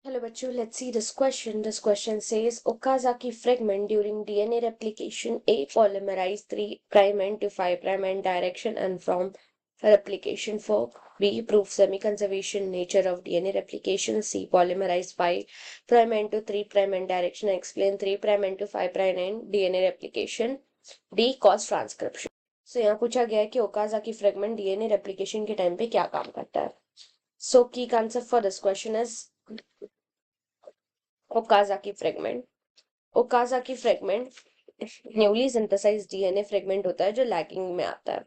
Hello bachcho, let's see this question. This question says Okazaki fragment during DNA replication A polymerized 3' end to 5' end direction and from replication fork. B prove semi-conservation nature of DNA replication. C polymerized 5' end to 3' end direction and explain 3' end to 5' end DNA replication. D cause transcription. So यहाँ पूछा गया है कि Okazaki fragment DNA replication के time पे क्या काम करता है. So key concept for this question is Okazaki fragment. Okazaki fragment newly synthesised DNA fragment होता है जो लैगिंग में आता है.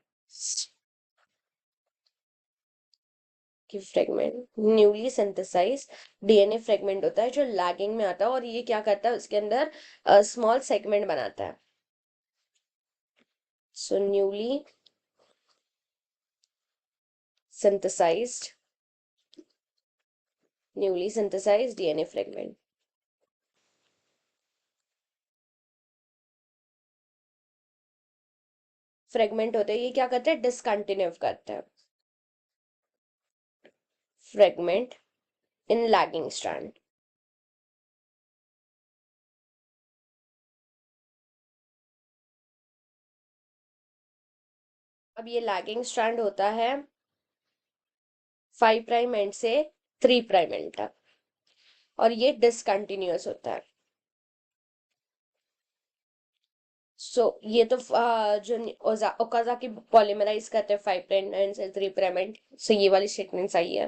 कि fragment newly synthesised DNA fragment होता है जो लैगिंग में आता है और ये क्या करता है उसके अंदर स्मॉल सेगमेंट बनाता है. So newly synthesised DNA fragment. Fragment होते हैं ये क्या करते हैं डिसकंटिन्यू करते हैं. Fragment in lagging strand. अब ये लैगिंग स्ट्रैंड होता है 5' एंड से 3' एंड तक और ये डिसकंटिन्यूअस होता है. ये तो जो ओकाजाकी पॉलीमराइज करते हैं 5' एंड से 3' एंड. सो ये वाली स्टेटमेंट सही है.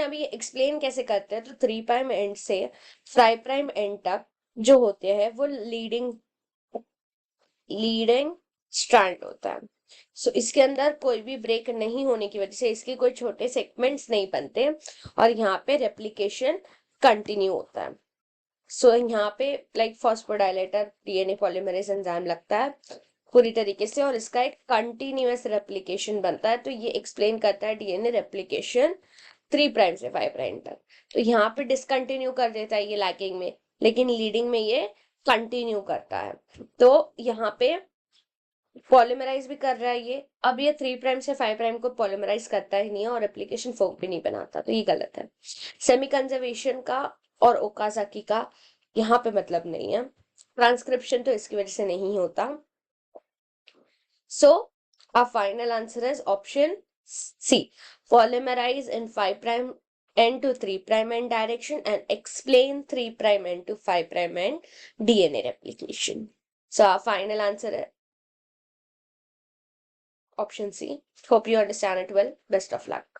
अभी एक्सप्लेन कैसे करते हैं तो 3' एंड से 5' एंड तक जो होते हैं वो लीडिंग स्ट्रैंड होता है. इसके अंदर कोई भी ब्रेक नहीं होने की वजह से इसके कोई छोटे सेगमेंट्स नहीं बनते और यहाँ पे रेप्लिकेशन कंटिन्यू होता है. यहाँ पे लाइक फॉस्फोडाइलेटर डीएनए पॉलीमरेज एंजाइम लगता है पूरी तरीके से और इसका एक कंटिन्यूअस रेप्लिकेशन बनता है. तो ये एक्सप्लेन करता है डीएनए रेप्लिकेशन 3' से 5' तक. तो यहाँ पे डिसकंटिन्यू कर देता है ये लैगिंग में लेकिन लीडिंग में ये कंटिन्यू करता है. तो यहाँ पे पॉलीमराइज भी कर रहा है ये. अब ये 3' से 5' को पॉलीमराइज करता ही नहीं है और एप्लीकेशन फोक भी नहीं बनाता तो ये गलत है. सेमी कंजर्वेशन का और ओकाजाकी का यहाँ पे मतलब नहीं है. ट्रांसक्रिप्शन तो इसकी वजह से नहीं होता. सो our final answer is option C. Polymerize in 5' end to 3' end direction and explain 3' end to 5' end DNA replication. So our final answer is option C. Hope you understand it well. Best of luck.